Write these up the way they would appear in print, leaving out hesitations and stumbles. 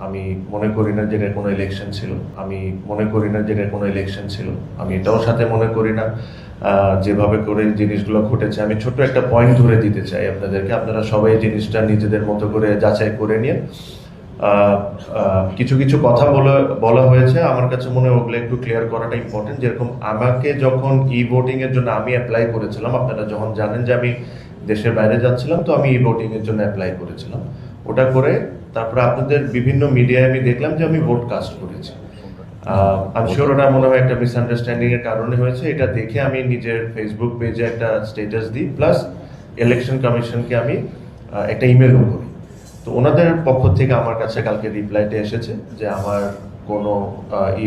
আমি মনে করি না যে এটা কোনো ইলেকশন ছিল। আমি এটাও সাথে মনে করি না যেভাবে করে জিনিসগুলো ঘটেছে। আমি ছোট্ট একটা পয়েন্ট ধরে দিতে চাই আপনাদেরকে, আপনারা সবাই জিনিসটা নিজেদের মতো করে যাচাই করে নিয়ে। কিছু কিছু কথা বলা হয়েছে, আমার কাছে মনে হয় ওগুলো একটু ক্লিয়ার করাটা ইম্পর্টেন্ট। যেরকম আমাকে যখন ভোটিং এর জন্য আমি অ্যাপ্লাই করেছিলাম, আপনারা যখন জানেন যে আমি দেশের বাইরে যাচ্ছিলাম, তো আমি ভোটিং এর জন্য অ্যাপ্লাই করেছিলাম। ওটা করে তারপরে আপনাদের বিভিন্ন মিডিয়ায় আমি দেখলাম যে আমি ভোট কাস্ট করেছি। আমি শিওর ওটা মনে হয় একটা মিসআন্ডারস্ট্যান্ডিং এর কারণে হয়েছে। এটা দেখে আমি নিজের ফেসবুক পেজে একটা স্ট্যাটাস দিই, প্লাস ইলেকশন কমিশনকে আমি একটা ইমেলও করি। তো ওনাদের পক্ষ থেকে আমার কাছে কালকে রিপ্লাইটা এসেছে যে আমার কোনো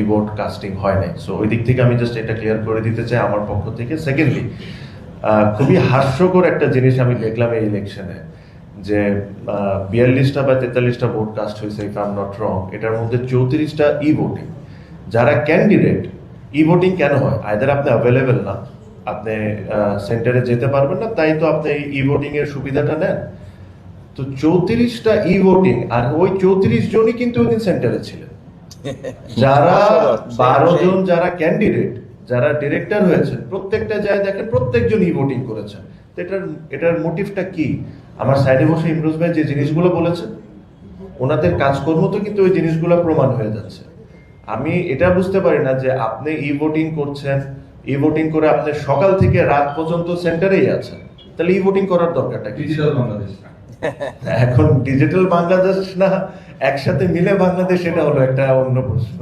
ভোট কাস্টিং হয় নাই। সো ওই দিক থেকে আমি জাস্ট এটা ক্লিয়ার করে দিতে চাই আমার পক্ষ থেকে। সেকেন্ডলি, খুবই হাস্যকর একটা জিনিস আমি দেখলাম এই ইলেকশনে, যে 42টা বা 43টা ভোট কাস্ট হয়েছে, if I am not wrong. এটার মধ্যে 34টা ভোটিং। যারা ক্যান্ডিডেট, ভোটিং কেন হয়? আইদার আপনি অ্যাভেলেবেল না, আপনি সেন্টারে যেতে পারবেন না, তাই তো আপনি ভোটিং এর সুবিধাটা নেন। তো 34টা ভোটিং, আর ওই 34 জনই কিন্তু ওই দিন সেন্টারে ছিলেন। যারা 12 জন যারা ক্যান্ডিডেট, যারা ডিরেক্টর হয়েছে, প্রত্যেকটা যায় দেখেন প্রত্যেকজন ভোটিং করেছেন। তো এটার মোটিভটা কি? আমার সাইডে বসে ইমরোজ ভাই যে জিনিসগুলো বলেছেন, ওনাদের কাজকর্ম তো কিন্তু ওই জিনিসগুলো প্রমাণ হয়ে যাচ্ছে। আমি এটা বুঝতে পারি না যে আপনি ভোটিং করছেন, ভোটিং করে আপনি সকাল থেকে রাত পর্যন্ত সেন্টারেই আছেন, তাহলে ভোটিং করার দরকারটা কি? ডিজিটাল বাংলাদেশ এখন ডিজিটাল বাংলাদেশ না একসাথে মিলে বাংলাদেশ, এটা হলো একটা অন্য প্রশ্ন।